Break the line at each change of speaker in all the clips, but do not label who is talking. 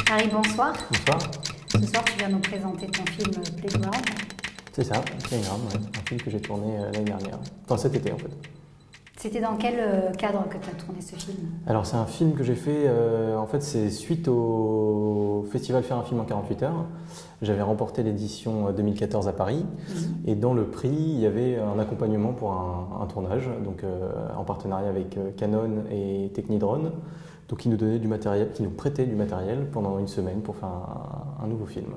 Harry, bonsoir.
Bonsoir.
Ce soir, tu viens nous présenter ton film Playground.
C'est ça, Playground, ouais. Un film que j'ai tourné l'année dernière. Enfin, cet été en fait.
C'était dans quel cadre que tu as tourné ce film?
Alors, c'est un film que j'ai fait, en fait, c'est suite au festival Faire un film en 48 heures. J'avais remporté l'édition 2014 à Paris. Et dans le prix, il y avait un accompagnement pour un tournage, donc en partenariat avec Canon et Technidrone. Donc, qui nous donnait du matériel, qui nous prêtait du matériel pendant une semaine pour faire un nouveau film.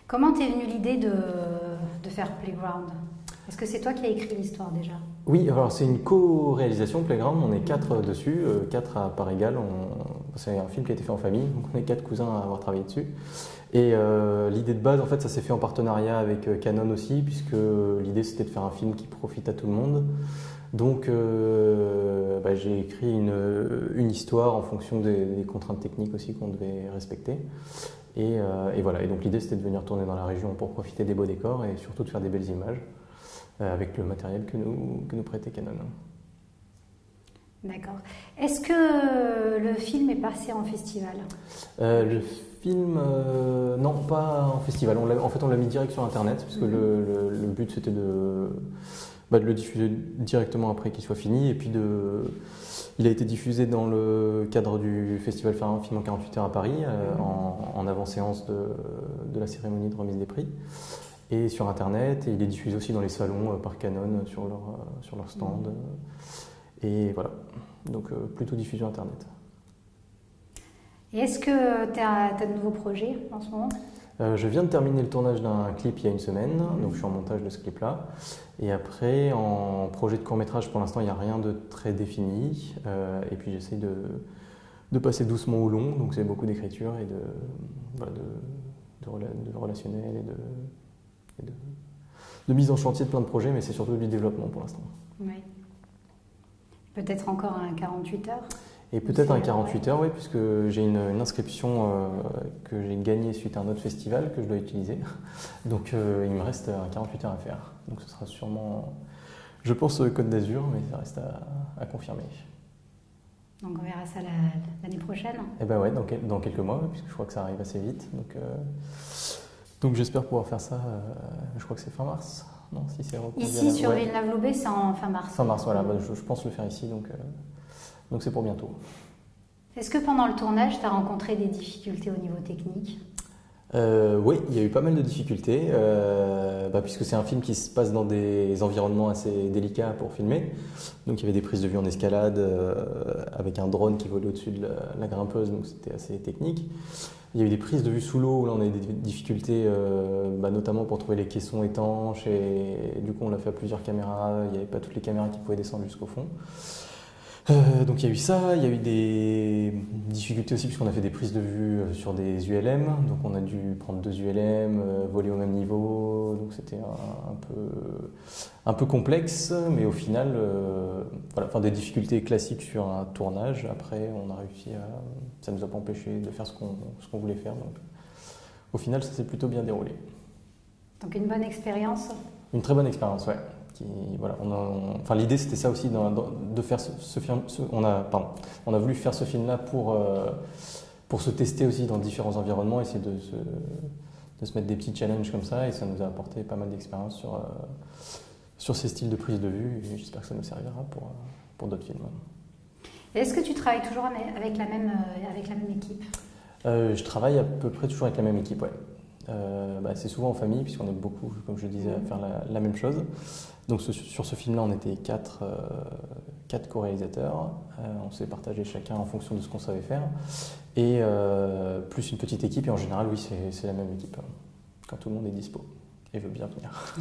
Comment t'es venue l'idée de faire Playground? Est-ce que c'est toi qui as écrit l'histoire déjà?
Oui, alors c'est une co-réalisation Playground, on est 4 dessus, 4 à part égale. C'est un film qui a été fait en famille, donc on est 4 cousins à avoir travaillé dessus. Et l'idée de base, en fait, ça s'est fait en partenariat avec Canon aussi, puisque l'idée c'était de faire un film qui profite à tout le monde. Donc j'ai écrit une histoire en fonction des contraintes techniques aussi qu'on devait respecter. Et voilà, et donc l'idée c'était de venir tourner dans la région pour profiter des beaux décors et surtout de faire des belles images avec le matériel que nous prêtait Canon.
D'accord. Est-ce que le film est passé en festival?
Le film, non, pas en festival. En fait, on l'a mis direct sur Internet, parce que le but c'était de le diffuser directement après qu'il soit fini. Et puis il a été diffusé dans le cadre du festival Faire un film en 48 heures à Paris, en avant-séance de la cérémonie de remise des prix. Et sur Internet, et il est diffusé aussi dans les salons par Canon sur leur stand. Et voilà, donc plutôt diffusion Internet.
Et est-ce que tu as de nouveaux projets en ce moment?
Je viens de terminer le tournage d'un clip il y a une semaine, donc je suis en montage de ce clip-là. Et après, en projet de court-métrage, pour l'instant, il n'y a rien de très défini. Et puis j'essaie de passer doucement au long, donc c'est beaucoup d'écriture et de relationnel et de mise en chantier de plein de projets, mais c'est surtout du développement pour l'instant.
Oui. Peut-être encore un 48 heures?
Et peut-être un 48 heures, oui, puisque j'ai une inscription que j'ai gagnée suite à un autre festival que je dois utiliser. Donc il me reste un 48 heures à faire. Donc ce sera sûrement, je pense, Côte d'Azur, mais ça reste à confirmer.
Donc on verra ça l'année prochaine?
Eh ben ouais, dans quelques mois, puisque je crois que ça arrive assez vite. Donc j'espère pouvoir faire ça, je crois que c'est fin mars. Non, si c'est
ici, sur Villeneuve-Loubet, c'est en fin mars.
Fin mars, voilà, je pense le faire ici, donc c'est pour bientôt.
Est-ce que pendant le tournage, tu as rencontré des difficultés au niveau technique?
Oui, il y a eu pas mal de difficultés, puisque c'est un film qui se passe dans des environnements assez délicats pour filmer. Donc il y avait des prises de vue en escalade avec un drone qui volait au-dessus de la grimpeuse, donc c'était assez technique. Il y a eu des prises de vue sous l'eau où là on a eu des difficultés, notamment pour trouver les caissons étanches, et du coup on l'a fait à plusieurs caméras, il n'y avait pas toutes les caméras qui pouvaient descendre jusqu'au fond. Donc il y a eu ça, il y a eu des difficultés aussi puisqu'on a fait des prises de vue sur des ULM, donc on a dû prendre 2 ULM, voler au même niveau, donc c'était un peu complexe, mais au final, des difficultés classiques sur un tournage. Après on a réussi ça ne nous a pas empêché de faire ce qu'on voulait faire, donc au final ça s'est plutôt bien déroulé.
Donc une bonne expérience? Une
très bonne expérience, ouais. L'idée c'était ça aussi de faire ce film. On a voulu faire ce film-là pour se tester aussi dans différents environnements, essayer de se mettre des petits challenges comme ça, et ça nous a apporté pas mal d'expérience sur ces styles de prise de vue, et j'espère que ça nous servira pour d'autres films.
Est-ce que tu travailles toujours avec la même équipe?
Je travaille à peu près toujours avec la même équipe, ouais. C'est souvent en famille, puisqu'on est beaucoup, comme je le disais, à faire la même chose. Donc sur ce film-là, on était 4 co-réalisateurs. On s'est partagé chacun en fonction de ce qu'on savait faire. Et plus une petite équipe, et en général, oui, c'est la même équipe, quand tout le monde est dispo et veut bien venir.